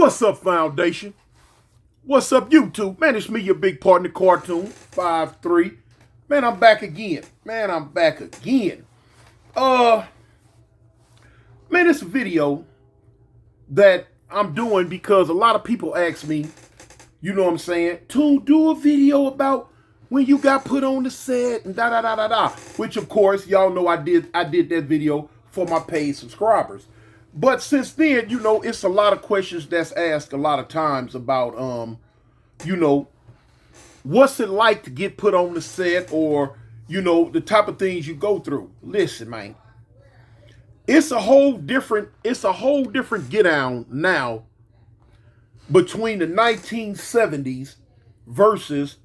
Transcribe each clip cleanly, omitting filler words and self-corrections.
What's up, Foundation? What's up, YouTube? Man, it's me, your big partner, Cartoon 5'3". Man, I'm back again. Man, it's a video that I'm doing because a lot of people ask me, you know what I'm saying, to do a video about when you got put on the set and da da da da da. Which of course, y'all know I did that video for my paid subscribers. But since then, you know, it's a lot of questions that's asked a lot of times about you know, what's it like to get put on the set, or, you know, the type of things you go through. Listen, man. It's a whole different get down now between the 1970s versus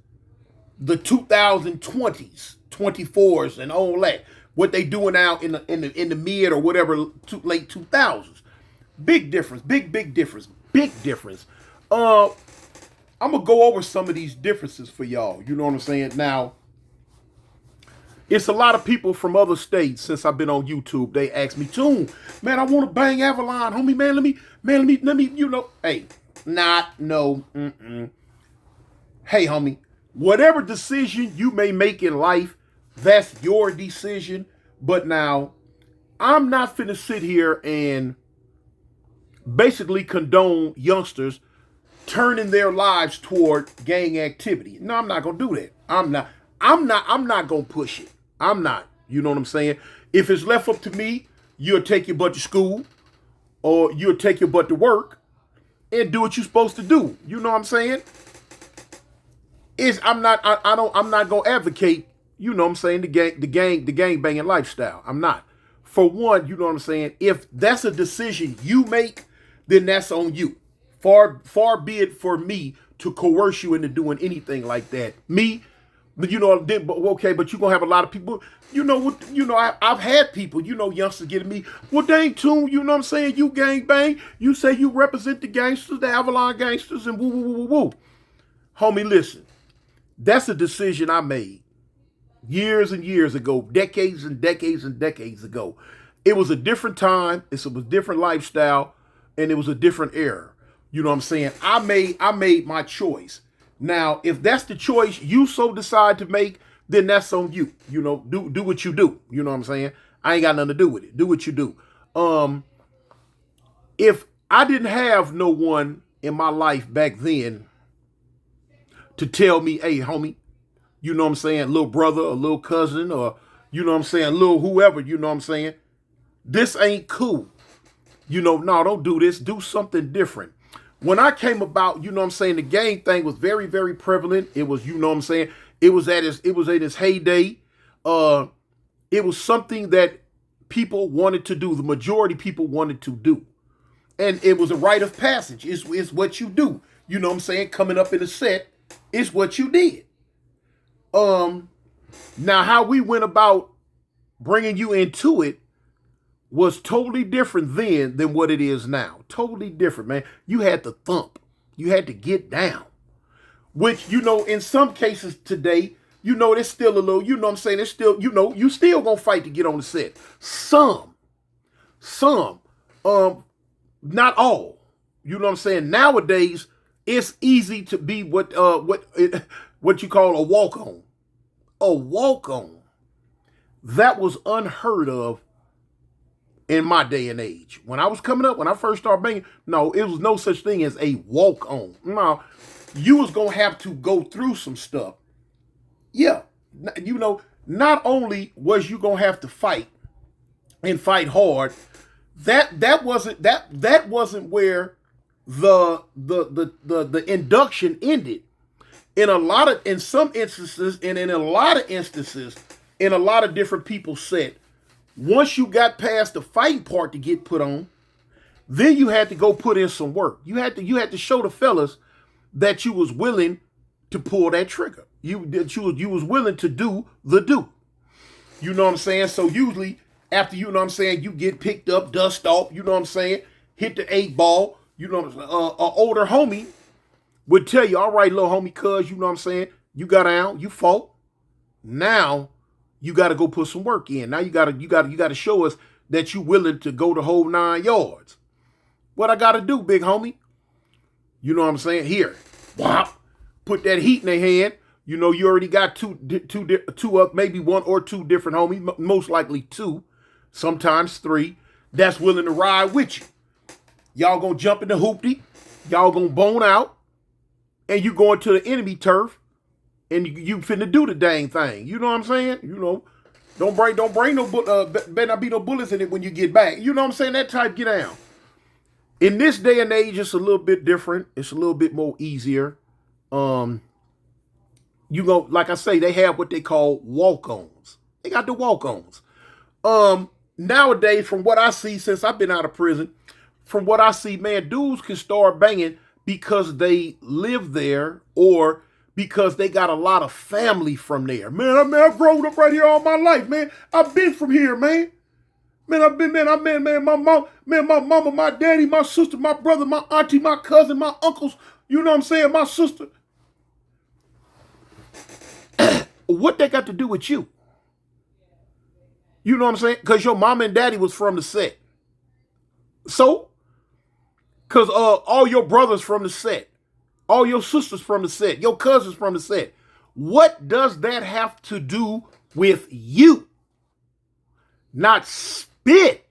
the 2020s, 24s, and all that. What they doing now in the mid or whatever late 2000s. Big difference. Big difference. I'm gonna go over some of these differences for y'all. You know what I'm saying? Now, it's a lot of people from other states. Since I've been on YouTube, they ask me, "Tune, man, I want to bang Avalon, homie, man. Let me, you know, hey, no. Hey, homie, whatever decision you may make in life, that's your decision. But now, I'm not finna sit here and basically condone youngsters turning their lives toward gang activity. No, I'm not gonna do that. I'm not gonna push it. I'm not. You know what I'm saying? If it's left up to me, you'll take your butt to school, or you'll take your butt to work and do what you're supposed to do. You know what I'm saying? I'm not gonna advocate, you know what I'm saying, the gang banging lifestyle. I'm not. For one, you know what I'm saying, if that's a decision you make, then that's on you. Far be it for me to coerce you into doing anything like that. Me, but you know, okay, but you're gonna have a lot of people, you know what, you know, I've had people, you know, youngsters getting me, well, dang, Tune, you know what I'm saying, you gang bang, you say you represent the gangsters, the Avalon gangsters, and woo. Homie, listen, that's a decision I made years and years ago, decades and decades ago. It was a different time, it was a different lifestyle, and it was a different era. You know what I'm saying? I made my choice. Now, if that's the choice you so decide to make, then that's on you. You know, do what you do. You know what I'm saying? I ain't got nothing to do with it. Do what you do. If I didn't have no one in my life back then to tell me, hey, homie, you know what I'm saying, little brother or little cousin, or, you know what I'm saying, little whoever, you know what I'm saying, this ain't cool. You know, no, don't do this. Do something different. When I came about, you know what I'm saying, the gang thing was very, very prevalent. It was, you know what I'm saying, it was in its heyday. It was something that people wanted to do. The majority of people wanted to do. And it was a rite of passage. It's what you do. You know what I'm saying? Coming up in a set, it's what you did. Now, how we went about bringing you into it was totally different then than what it is now. Totally different, man. You had to thump. You had to get down. Which, you know, in some cases today, you know, there's still a little, you know what I'm saying, there's still, you know, you still gonna fight to get on the set. Some, not all. You know what I'm saying? Nowadays, it's easy to be what you call a walk-on. A walk-on. That was unheard of in my day and age. When I was coming up, when I first started banging, no, it was no such thing as a walk-on. No, you was going to have to go through some stuff. Yeah, you know, not only was you going to have to fight and fight hard, that wasn't where the induction ended. In some instances, and in a lot of instances, in a lot of different people said, once you got past the fighting part to get put on, then you had to go put in some work. You had to show the fellas that you was willing to pull that trigger. You was willing to do the do. You know what I'm saying? So usually after, you know what I'm saying, you get picked up, dust off, you know what I'm saying, hit the 8-ball, you know what I'm saying, an older homie would tell you, all right, little homie, cuz, you know what I'm saying, you got down, you fought. Now you got to go put some work in. Now you got to show us that you willing to go the whole 9 yards. What I got to do, big homie? You know what I'm saying? Here, whop, put that heat in their hand. You know, you already got two, maybe one or two different homies, most likely two, sometimes three, that's willing to ride with you. Y'all gonna jump in the hoopty, y'all gonna bone out, and you going to the enemy turf, and you finna do the dang thing. You know what I'm saying? You know, don't bring no, better not be no bullets in it when you get back. You know what I'm saying? That type get down. In this day and age, it's a little bit different. It's a little bit more easier. You go, like I say, they have what they call walk-ons. They got the walk-ons. Nowadays, from what I see, since I've been out of prison, from what I see, man, dudes can start banging because they live there or because they got a lot of family from there. Man, I've grown up right here all my life, man. I've been from here, man. My mama, my daddy, my sister, my brother, my auntie, my cousin, my uncles, you know what I'm saying, my sister. What they got to do with you? You know what I'm saying? Because your mama and daddy was from the set. So, because all your brothers from the set, all your sisters from the set, your cousins from the set. What does that have to do with you? Not spit.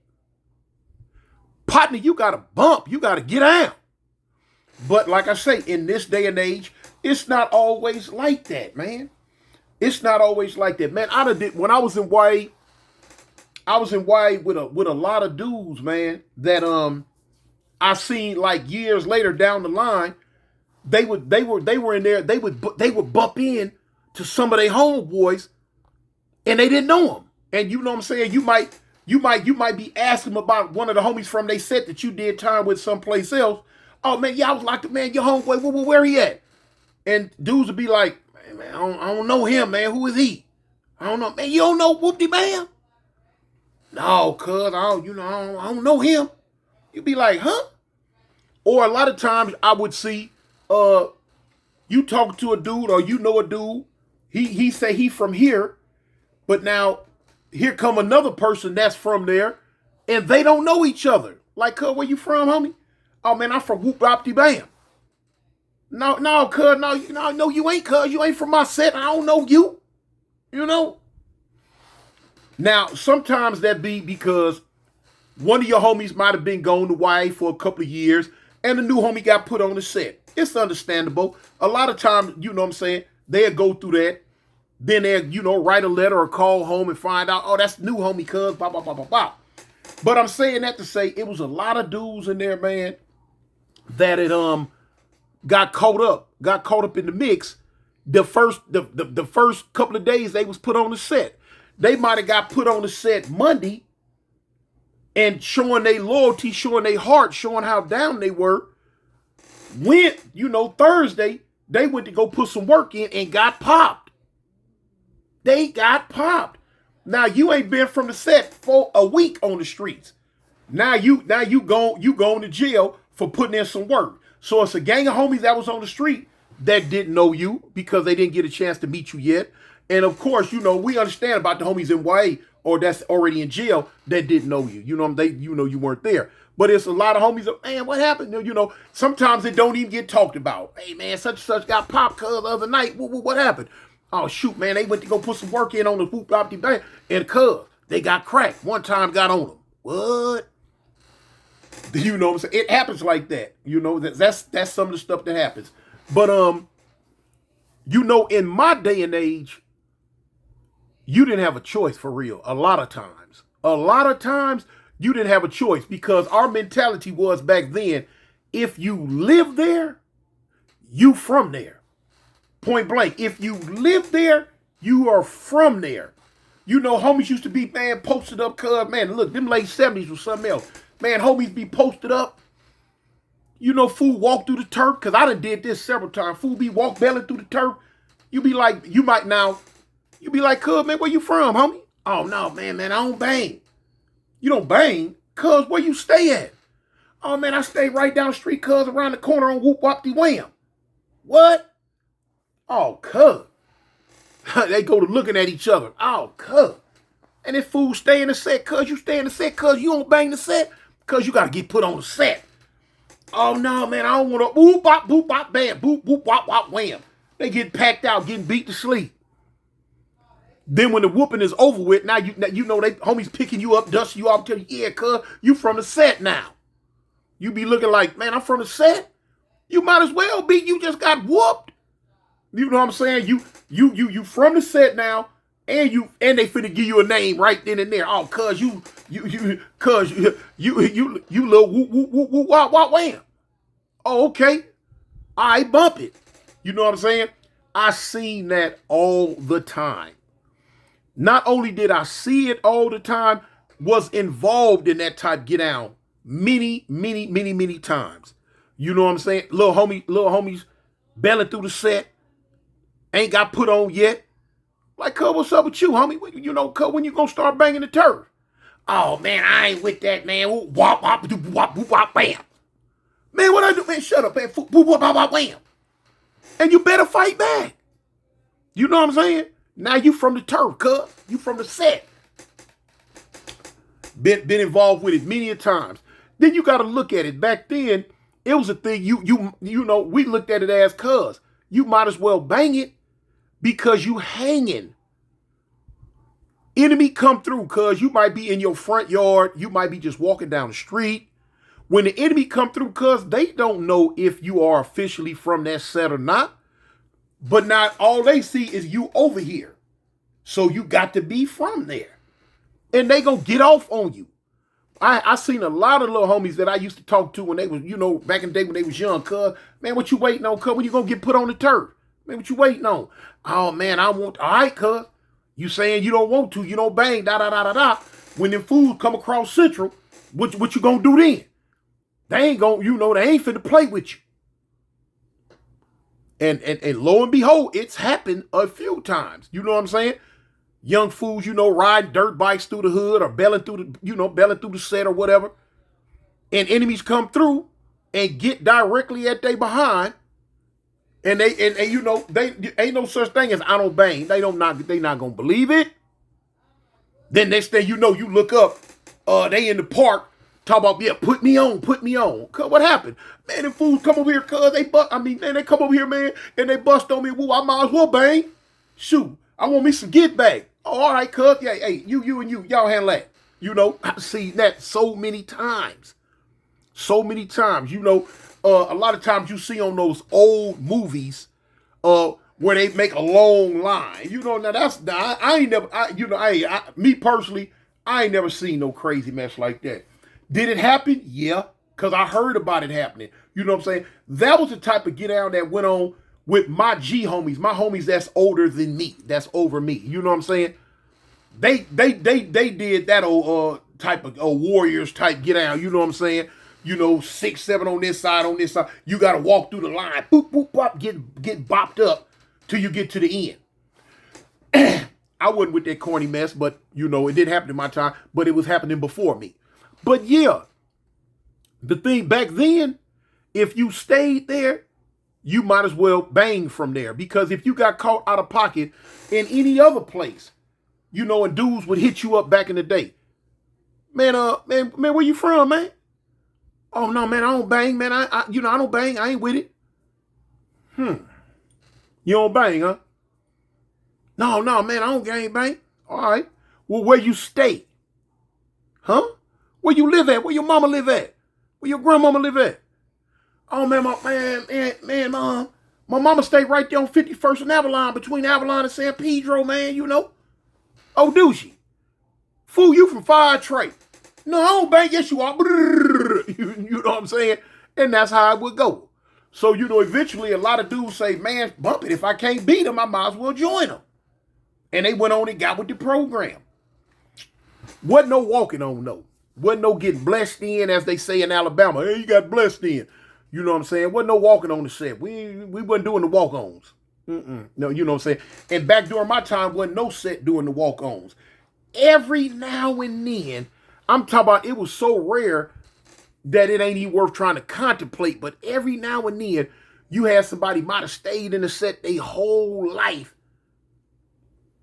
Partner, you got to bump. You got to get out. But like I say, in this day and age, it's not always like that, man. It's not always like that, man. When I was in YA, with a lot of dudes, man, that I seen like years later down the line, they were in there, they would bump in to some of their homeboys and they didn't know them. And you know what I'm saying? You might be asking them about one of the homies from they set that you did time with someplace else. Oh man, yeah, I was like, man, your homeboy, where he at? And dudes would be like, man, I don't know him, man. Who is he? I don't know. Man, you don't know Whoopty Bam? No, cuz, I don't know him. You'd be like, huh? Or a lot of times I would see, you talk to a dude or you know a dude, he say he from here, but now here come another person that's from there, and they don't know each other. Like, cuz, where you from, homie? Oh man, I'm from Whoopty Bam. No, cuz, no, you ain't, cuz. You ain't from my set. I don't know you. You know? Now, sometimes that be because one of your homies might have been going to YA for a couple of years, and the new homie got put on the set. It's understandable. A lot of times, you know what I'm saying, they'll go through that. Then they'll, write a letter or call home and find out, oh, that's the new homie, cuz, blah, blah, blah, blah, blah. But I'm saying that to say it was a lot of dudes in there, man, that it got caught up in the mix. The first couple of days they was put on the set. They might have got put on the set Monday and showing their loyalty, showing their heart, showing how down they were. When, Thursday, they went to go put some work in and got popped. They got popped. Now you ain't been from the set for a week on the streets. Now you going to jail for putting in some work. So it's a gang of homies that was on the street that didn't know you because they didn't get a chance to meet you yet. And of course, we understand about the homies in YA or that's already in jail that didn't know you. You weren't there. But it's a lot of homies that, man, what happened? Sometimes it don't even get talked about. Hey man, such and such got popped cuz the other night. What happened? Oh shoot, man, they went to go put some work in on the Whoopty Bam and cuz they got cracked. One time got on them. What? You know what I'm saying? It happens like that. That's some of the stuff that happens. But in my day and age, you didn't have a choice for real. A lot of times you didn't have a choice because our mentality was back then, if you live there, you from there. Point blank. If you live there, you are from there. Homies used to be, man, posted up, cuz, man, look, them late 70s was something else. Man, homies be posted up. Fool walk through the turf, because I done did this several times. Fool be walk belly through the turf. You be like, cuz, man, where you from, homie? Oh, no, man, I don't bang. You don't bang? Cuz, where you stay at? Oh, man, I stay right down the street, cuz, around the corner on Whoopty Wham. What? Oh, cuz. They go to looking at each other. Oh, cuz. And if fool stay in the set, cuz, you stay in the set, cuz, you don't bang the set, cuz you got to get put on the set. Oh no, man, I don't want to boop bop bam, boop boop wop wop wham. They get packed out, getting beat to sleep. Then when the whooping is over with, now you know they homies picking you up, dusting you off, tell you, yeah, cuz you from the set now. You be looking like, man, I'm from the set. You might as well be. You just got whooped. You know what I'm saying? You from the set now, and they finna give you a name right then and there. Oh, cuz you little whoop whoop whoop whoop wop wop wham. Oh, okay. I bump it. You know what I'm saying? I seen that all the time. Not only did I see it all the time, was involved in that type get down many times. You know what I'm saying? Little homies belling through the set, ain't got put on yet. Like, cuz, what's up with you, homie? You know, cuz, when you gonna start banging the turf? Oh man, I ain't with that, man. Wop wop wop wop wop bam. Man, what I do? Man, shut up, man. Wop wop wop wham. And you better fight back. You know what I'm saying? Now you from the turf, cuz. You from the set. Been involved with it many a times. Then you got to look at it. Back then, it was a thing. You know, we looked at it as cuz. You might as well bang it because you hanging. Enemy come through, cuz. You might be in your front yard. You might be just walking down the street. When the enemy come through, cuz, they don't know if you are officially from that set or not. But not all they see is you over here. So you got to be from there. And they gonna get off on you. I seen a lot of little homies that I used to talk to when they was, you know, back in the day when they was young, cuz. Man, what you waiting on, cuz? When you gonna get put on the turf? Man, what you waiting on? Oh, man, I want, all right, cuz. You saying you don't want to, you don't bang, da. When them fools come across Central, what you gonna do then? They ain't gonna, you know, they ain't finna play with you. And lo and behold, it's happened a few times. You know what I'm saying? Young fools, you know, riding dirt bikes through the hood or belling through the set or whatever. And enemies come through and get directly at they behind. And you know, they ain't no such thing as I don't bang. They not gonna believe it. Then next thing you know, you look up, they in the park. Talk about, yeah, put me on. Cuz, what happened? Man, them fools come over here, cuz, they come over here, man, and they bust on me. Woo, I might as well bang. Shoot, I want me some get back. Oh, all right, cuz, yeah, hey, you and you, y'all handle that. You know, I've seen that so many times. You know, a lot of times you see on those old movies, where they make a long line. You know, now me personally, I ain't never seen no crazy mess like that. Did it happen? Yeah, because I heard about it happening. You know what I'm saying? That was the type of get down that went on with my G homies, my homies that's older than me, that's over me. You know what I'm saying? They did that old type of warriors type get down. You know what I'm saying? You know, 6, 7 on this side. You got to walk through the line, boop, boop, bop, get bopped up till you get to the end. I wasn't with that corny mess, but you know, it didn't happen in my time, but it was happening before me. But yeah, the thing back then, if you stayed there, you might as well bang from there. Because if you got caught out of pocket in any other place, you know, and dudes would hit you up back in the day. Man, where you from, man? Oh no, man, I don't bang, man. I don't bang. I ain't with it. You don't bang, huh? No, man, I don't gang bang. All right. Well, where you stay? Huh? Where you live at? Where your mama live at? Where your grandmama live at? Oh man, Mom. My mama stayed right there on 51st and Avalon, between Avalon and San Pedro, man, you know. Oh, do she? Fool, you from Fire Trade. No, I don't bang. Yes, you are. You know what I'm saying? And that's how it would go. So, you know, eventually a lot of dudes say, man, bump it. If I can't beat them, I might as well join them. And they went on and got with the program. Wasn't no walking on, though. Wasn't no getting blessed in, as they say in Alabama. Hey, you got blessed in. You know what I'm saying? Wasn't no walking on the set. We wasn't doing the walk-ons. No, you know what I'm saying? And back during my time, wasn't no set doing the walk-ons. Every now and then, I'm talking about, it was so rare that it ain't even worth trying to contemplate. But every now and then, you had somebody might have stayed in the set their whole life.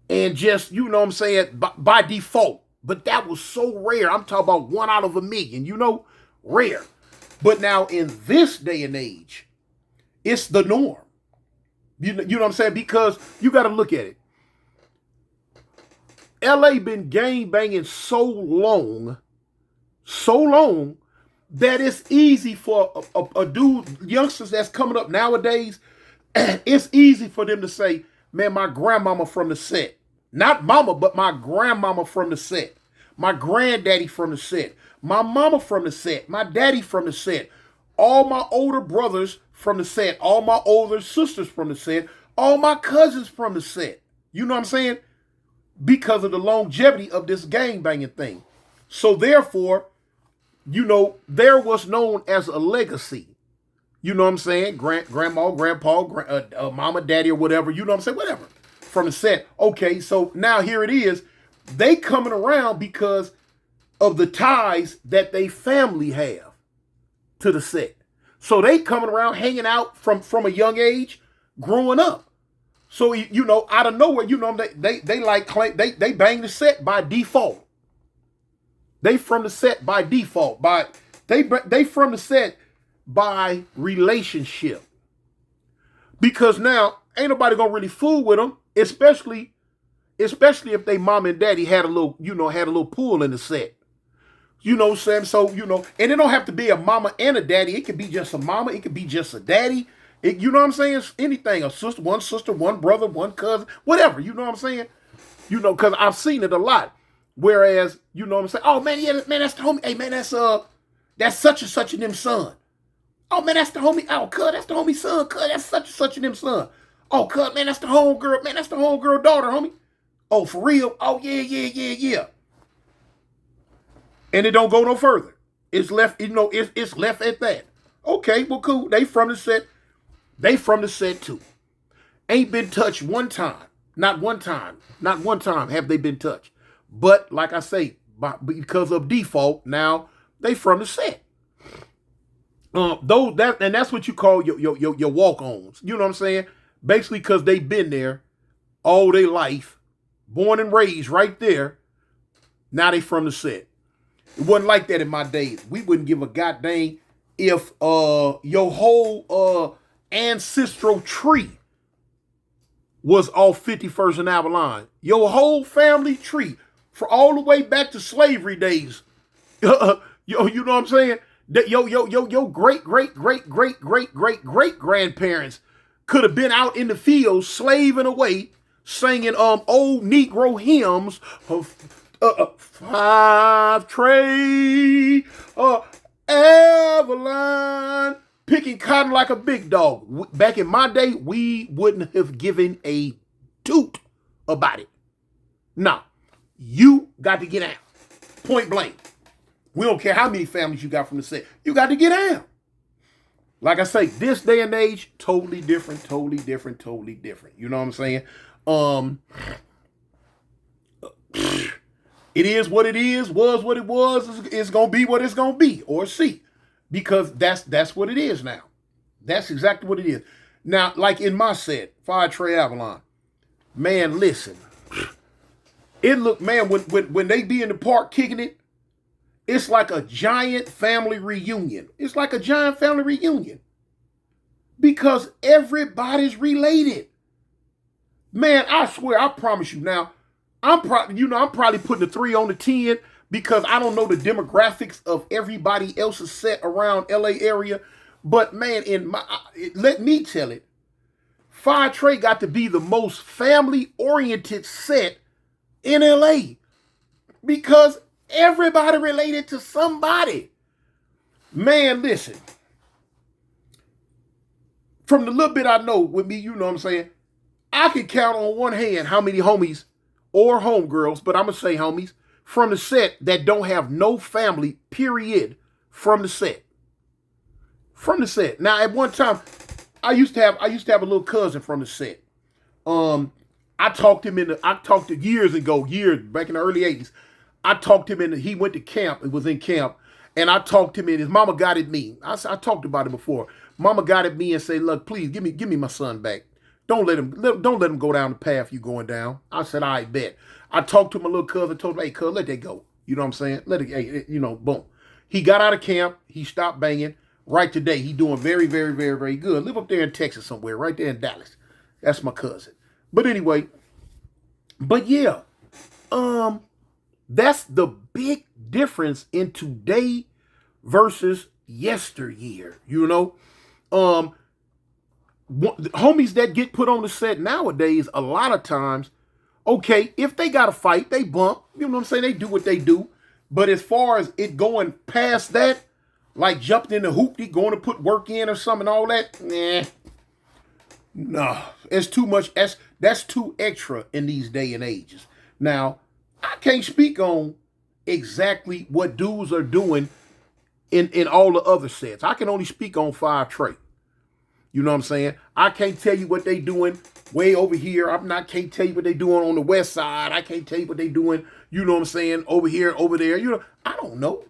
And just, you know what I'm saying, by default. But that was so rare. I'm talking about 1 out of a million, you know, rare. But now in this day and age, it's the norm. You know what I'm saying? Because you got to look at it. LA been gang banging so long that it's easy for a dude, youngsters that's coming up nowadays, it's easy for them to say, man, my grandmama from the set. Not mama, but my grandmama from the set. My granddaddy from the set. My mama from the set. My daddy from the set. All my older brothers from the set. All my older sisters from the set. All my cousins from the set. You know what I'm saying? Because of the longevity of this gang banging thing. So therefore, you know, there was known as a legacy. You know what I'm saying? Grandma, grandpa, mama, daddy, or whatever. You know what I'm saying? Whatever. From the set. Okay, so now here it is. They coming around because of the ties that they family have to the set. So they coming around hanging out from a young age, growing up. So, you know, out of nowhere, you know, they like claim, they bang the set by default. They from the set by default. They from the set by relationship. Because now ain't nobody gonna really fool with them, especially if they mom and daddy had a little pool in the set. You know what I'm saying? So, you know, and it don't have to be a mama and a daddy. It could be just a mama. It could be just a daddy. You know what I'm saying? Anything. A sister, one brother, one cousin, whatever. You know what I'm saying? You know, because I've seen it a lot. Whereas, you know what I'm saying? Oh, man, yeah, man, that's the homie. Hey, man, that's such and such and them son. Oh, man, that's the homie. Oh, cuz, that's the homie son. Cuz, that's such and such and them son. Oh, cuz, man, that's the homegirl. Man, that's the homegirl daughter, homie. Oh, for real? Oh, yeah. And it don't go no further. It's left, you know, it's left at that. Okay, well, cool. They from the set. They from the set too. Ain't been touched one time. Not one time. Not one time have they been touched. But like I say, because of default, now they from the set. That's what you call your walk-ons. You know what I'm saying? Basically, because they been there all their life, born and raised right there. Now they from the set. It wasn't like that in my days. We wouldn't give a goddamn if your whole ancestral tree was off 51st and Avalon. Your whole family tree, for all the way back to slavery days. You know what I'm saying? That your great grandparents could have been out in the fields slaving away, singing old Negro hymns of 5 tray Avalon, picking cotton like a big dog. Back in my day, we wouldn't have given a toot about it. No, you got to get out. Point blank. We don't care how many families you got from the set. You got to get out. Like I say, this day and age, totally different. You know what I'm saying? It is what it is, was what it was, it's going to be what it's going to be, or see. Because that's what it is now. That's exactly what it is. Now, like in my set, 5 Trey Avalon, man, listen. It look, man, when they be in the park kicking it, it's like a giant family reunion. It's like a giant family reunion. Because everybody's related. Man, I swear, I promise you now, I'm probably putting a 3 on the 10 because I don't know the demographics of everybody else's set around LA area. But man, let me tell it, 5 Trey got to be the most family-oriented set in LA because everybody related to somebody. Man, listen. From the little bit I know with me, you know what I'm saying, I can count on one hand how many homies or homegirls, but I'm going to say homies, from the set that don't have no family, period, from the set. From the set. Now, at one time, I used to have a little cousin from the set. I talked to years back in the early 80s. I talked him he went to camp, it was in camp, and I talked him in, his mama got at me. I talked about it before. Mama got at me and said, look, please, give me my son back. Don't let him go down the path you going down. I said, I bet. I talked to my little cousin, told him, hey, cuz, let that go. You know what I'm saying? Let it, hey, you know, boom. He got out of camp. He stopped banging. right today. He doing very, very, very, very good. Live up there in Texas somewhere, right there in Dallas. That's my cousin. But anyway, but yeah, that's the big difference in today versus yesteryear. You know, homies that get put on the set nowadays, a lot of times, okay, if they got to fight, they bump. You know what I'm saying? They do what they do. But as far as it going past that, like jumped in the hoopty, going to put work in or something, all that, no, it's too much. That's too extra in these day and ages. Now, I can't speak on exactly what dudes are doing in all the other sets. I can only speak on 5 Trey. You know what I'm saying? I can't tell you what they doing way over here. Can't tell you what they doing on the west side. I can't tell you what they doing, you know what I'm saying, over here, over there. You know, I don't know.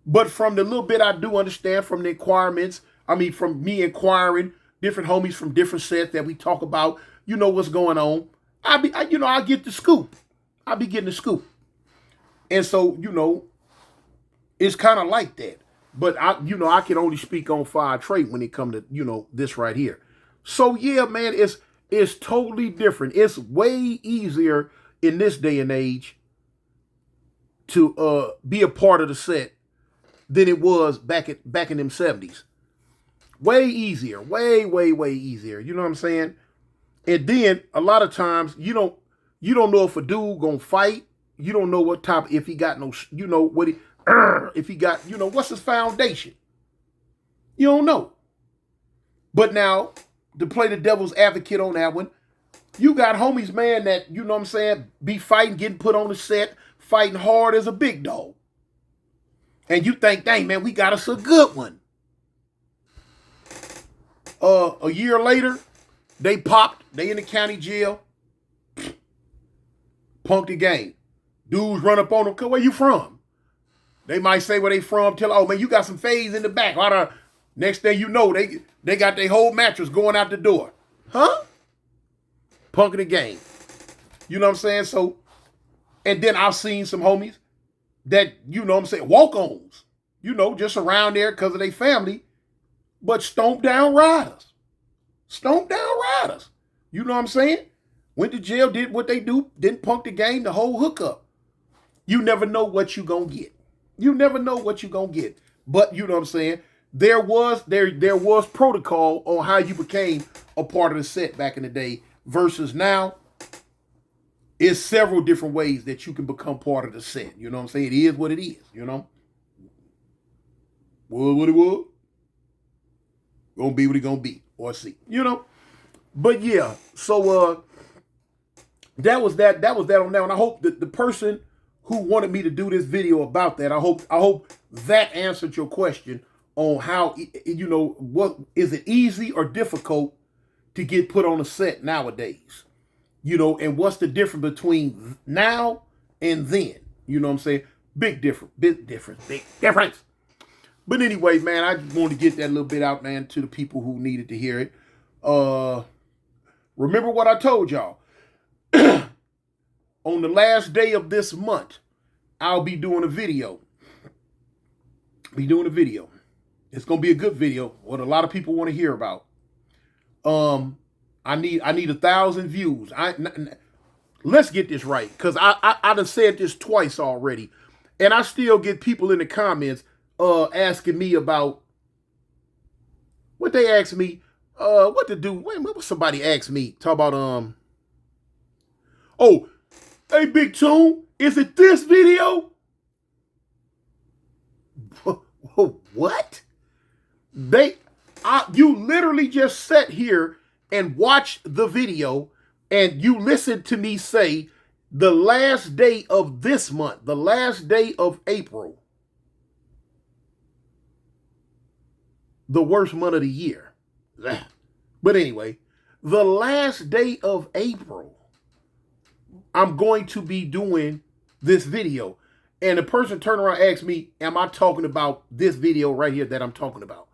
But from the little bit I do understand from the inquirements, from me inquiring different homies from different sets that we talk about, you know what's going on. I get the scoop. I be getting the scoop. And so, you know, it's kind of like that. But I can only speak on 5 Trey when it comes to, you know, this right here. So yeah, man, it's totally different. It's way easier in this day and age to be a part of the set than it was back in them 70s. Way easier. Way, way, way easier. You know what I'm saying? And then a lot of times you don't know if a dude gonna fight. You don't know what type, if he got no, you know, what he, if he got, you know, what's his foundation. You don't know. But now, to play the devil's advocate on that one, you got homies, man, that, you know what I'm saying, be fighting, getting put on the set, fighting hard as a big dog. And you think, dang, man, we got us a good one. A year later, they popped, they in the county jail, punked the game. Dudes run up on them, where you from? They might say where they from, tell, oh man, you got some fades in the back. Next thing you know, they got their whole mattress going out the door. Huh? Punking the game. You know what I'm saying? So, and then I've seen some homies that, you know what I'm saying, walk-ons, you know, just around there because of their family, but stomp down riders. Stomp down riders. You know what I'm saying? Went to jail, did what they do, didn't punk the game, the whole hookup. You never know what you gonna get. You never know what you gonna get. But you know what I'm saying? There was protocol on how you became a part of the set back in the day versus now. It's several different ways that you can become part of the set. You know what I'm saying? It is what it is, you know? Was what it was. Gonna be what it gonna be. Or see. You know? But yeah, so that was that on that. And I hope that the person who wanted me to do this video about that, I hope that answered your question on how, you know, what is it easy or difficult to get put on a set nowadays? You know, and what's the difference between now and then? You know what I'm saying? Big difference. But anyway, man, I just wanted to get that little bit out, man, to the people who needed to hear it. Remember what I told y'all. On the last day of this month, I'll be doing a video. It's going to be a good video, what a lot of people want to hear about. I need 1,000 views. Let's get this right, because I done said this twice already, and I still get people in the comments asking me about what they asked me, what to do. What somebody asked me? Talk about oh, hey Big Tune, is it this video? What? You literally just sat here and watched the video and you listened to me say the last day of this month, the last day of April, the worst month of the year. But anyway, the last day of April, I'm going to be doing this video. And the person turned around and asked me, am I talking about this video right here that I'm talking about?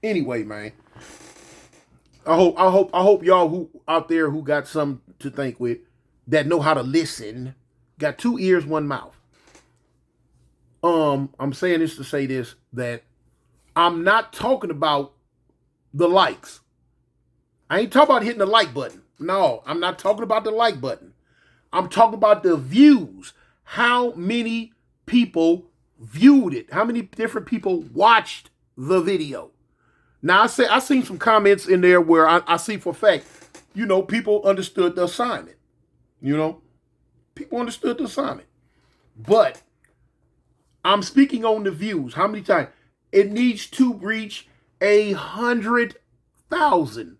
Anyway, man, I hope y'all who out there who got something to think with, that know how to listen, got 2 ears, 1 mouth. I'm saying this to say this, that I'm not talking about the likes. I ain't talking about hitting the like button. No, I'm not talking about the like button. I'm talking about the views. How many people viewed it? How many different people watched the video? Now, I seen some comments in there where I see for a fact, people understood the assignment. People understood the assignment. But I'm speaking on the views. How many times? It needs to reach 100,000.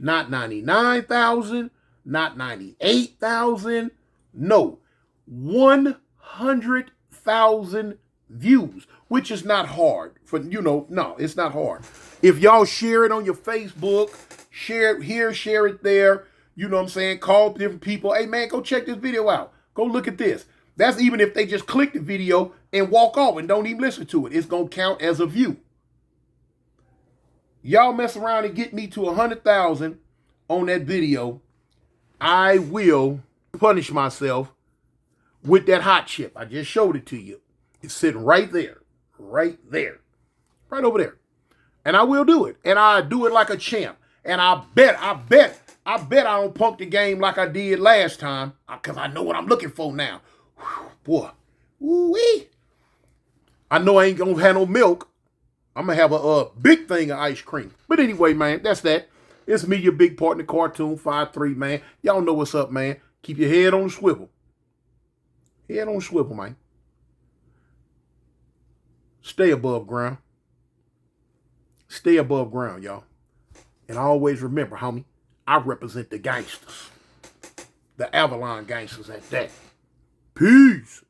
Not 99,000, not 98,000. No, 100,000 views, which is not hard. No, it's not hard. If y'all share it on your Facebook, share it here, share it there, call different people. Hey, man, go check this video out. Go look at this. That's even if they just click the video and walk off and don't even listen to it. It's going to count as a view. Y'all mess around and get me to 100,000 on that video, I will punish myself with that hot chip. I just showed it to you. It's sitting right there, right over there. And I will do it. And I do it like a champ. And I bet I don't punk the game like I did last time, because I know what I'm looking for now. Whew, boy, woo-wee. I know I ain't gonna have no milk. I'm going to have a big thing of ice cream. But anyway, man, that's that. It's me, your big partner, Cartoon 53, man. Y'all know what's up, man. Keep your head on the swivel. Head on the swivel, man. Stay above ground. Stay above ground, y'all. And always remember, homie, I represent the gangsters. The Avalon gangsters at that. Peace.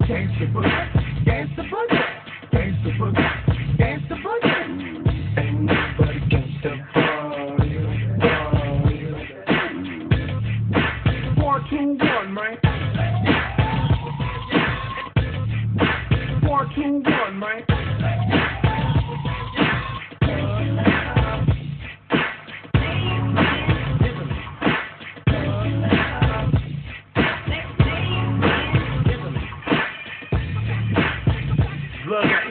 Gangsta boogie, gangsta boogie. Gangsta boogie, gangsta boogie. Ain't nobody gangsta boogie. 4, 2, 1, man. 4, 2, 1, man. Look.